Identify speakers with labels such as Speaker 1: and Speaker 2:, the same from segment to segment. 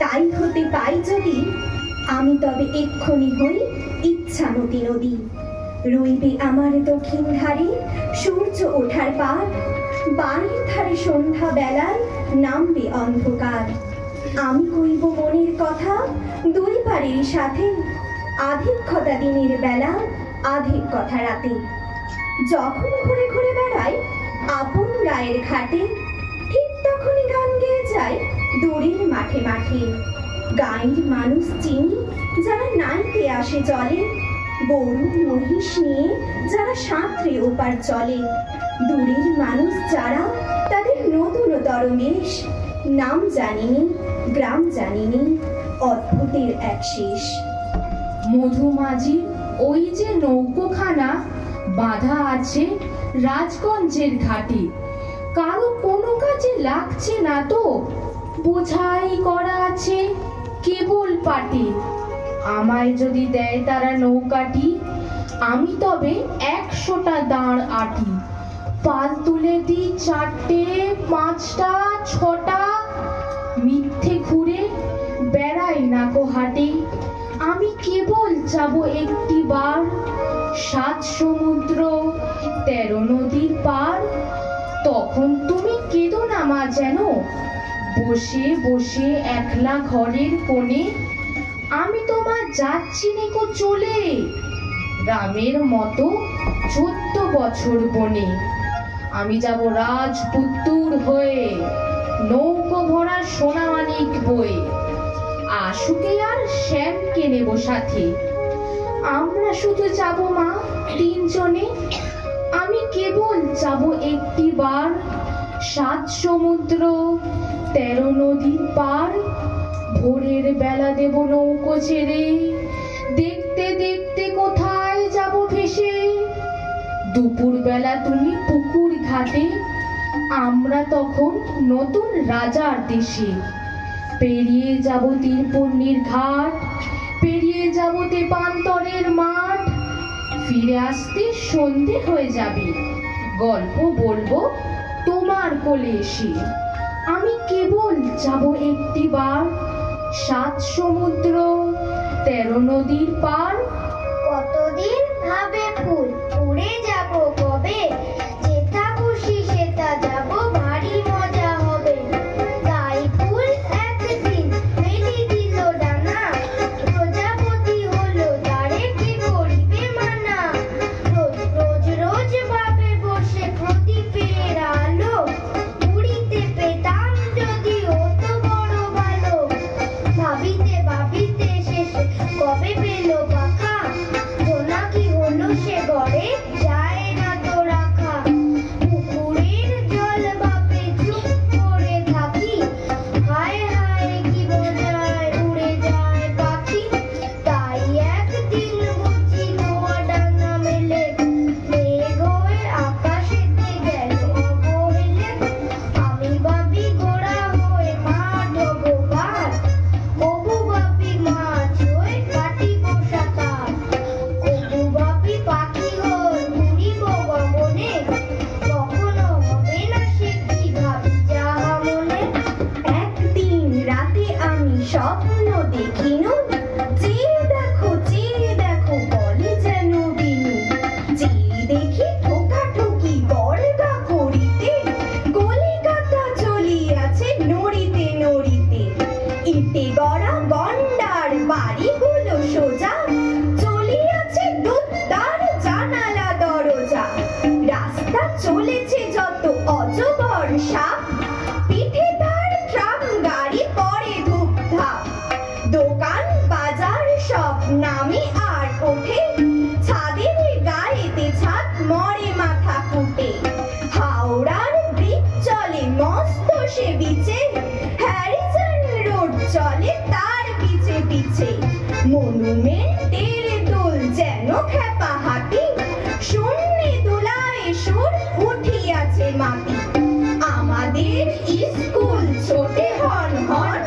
Speaker 1: তাই হতে পাই যদি আমি তবে এক্ষুনি হই ইচ্ছামতী নদী। রইবে আমার দক্ষিণ ধারে সূর্য ওঠার পার, বাড়ির ধারে সন্ধ্যা বেলায় নামবে অন্ধকার। আমি কইব মনের কথা দুই পারের সাথে, আধিক কথা দিনের বেলা আধিক কথা রাতে। যখন ঘুরে ঘুরে বেড়াই আপন গায়ের ঘাটে, ঠিক তখনই গান গেয়ে যায় দূরের মাঠে মাঠে। গায়ের মানুষ চিনি যারা নাইতে আসে চলে, গরু মহিষ নিয়ে যারা সাঁতরে ওপার চলে। দূরের মানুষ যারা তাদের নতুনতর বেশ, নাম জানিনি গ্রাম জানিনি অদ্ভুতের এক শেষ।
Speaker 2: মধুমাঝির ওই যে নৌকোখানা বাঁধা আছে রাজগঞ্জের ঘাটে, কারো কোনো কাজে লাগছে না তো, বোঝাই করা আছে কেবল পাটে। আমায় যদি দেয় তারা নৌকাটি, আমি তবে 100টা দাঁড় আটি। পাল তুলে দিই 4টে 5টা 6টা, মিথ্যে ঘুরে বেড়াই নাকো হাটে। আমি কেবল যাব একটি বার 7 সমুদ্র 13 নদীর পার। তখন তুমি কেঁদো না মা যেন, বসে বসে একলা ঘরের কোণে। আমি তোমার যাচ্ছি নেকো চলে, রামের মতো 14 বছর বনে। আমি যাব রাজপুত্তুর হয়ে, নৌকো ভরা সোনামানিক বয়ে। আশুকে আর শ্যামকে নেব সাথে, আমরা শুধু যাব মা 3 জনে। আমি কেবল যাব একটি বার 7 সমুদ্র 13 নদীর পার। ভোরের বেলা দেব নৌকো ছেড়ে, দেখতে দেখতে কোথায় যাব ভেসে। দুপুর বেলা তুমি পুকুর ঘাটে, আমরা তখন নতুন রাজার দেশে। পেরিয়ে যাব তীরপূর্ণির ঘাট, পেরিয়ে যাব তেপান্তরের মাঠ। ফিরে আসতে সন্ধে হয়ে যাবে, গল্প বলবো তোমার কোলে এসে। আমি কেবল যাব একটি বার 7 সমুদ্র 13 নদীর পার।
Speaker 3: কতদিন ভাবে ফুল উড়ে যাব কবে, যেথা খুশি সেটা যাব ভারী মজা হবে। তাই ফুল একদিন মেলি দিল ডানা, প্রজাপতি হলো তারে কি করিবে মানা। রোজ রোজ রোজ ভাবে বসে প্রদীপের আলো, উড়িতে পেতাম যদি হতো বড় ভালো। ভাবিতে ভাবিতে শেষে কবে পেল পাখা, জোনাকি হলো সে ঘরে যায় না তো রাখা। পুকুরের জল বাপে চুপ করে থাকি, হায় হায় কি বোঝায় উড়ে যায় পাখি। তাই একদিন বুঝি ধোয়া ডানা মেলে, মেঘ হয়ে আকাশেতে গেল অবহেলে। আমি ভাবি গোড়া হয়ে মাঠ হবো পার, কবু ভাবি মাছ হয়ে কাটিব সাঁতার। কবু ভাবি পাখি হয়ে উড়িব গগনে, কখনো হবে না সে কি ভাবি যাহা মনে।
Speaker 1: একদিন রাতে আমি স্বপ্ন দেখিনু, চেয়ে দেখো বলে যেন বিনু। চেয়ে দেখি ঠোকাঠুকি বর্গা করিতে, কলিকাতা চলিয়াছে নড়িতে নড়িতে। ইটে গড়া গন্ডার বাড়িগুলো সোজা, চলিয়াছে দুত্তার জানালা দরজা। রাস্তা চলেছে যত অজগর সাপ, পিঠে তার ট্রাম গাড়ি পরে ধূপধাপ। দোকান বাজার সব নামে আর ওঠে, ছাদের গায়েতে ছাদ মরে মাথা ফুটে। হাওড়ার ব্রিজ চলে মস্ত সে বিচে, হ্যারিসন রোড চলে তার পিছে পিছে। মনুমেন্টের দোল যেন খেপা হাতি, শূন্যে দোলায় সুর উঠিয়াছে মাটি। আমাদের স্কুল ছোটে হন হন,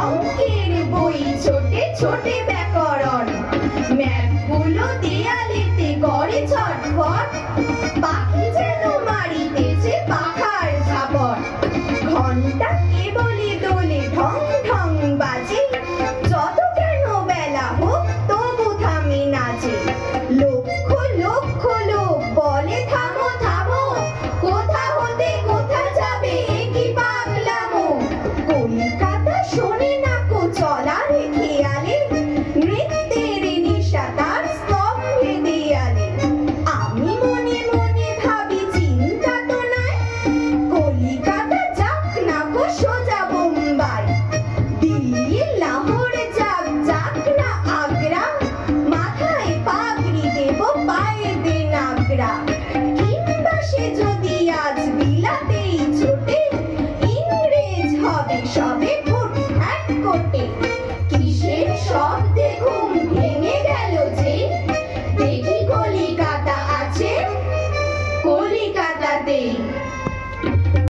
Speaker 1: অঙ্কের বই ছোটে ছোটে ব্যাকরণ।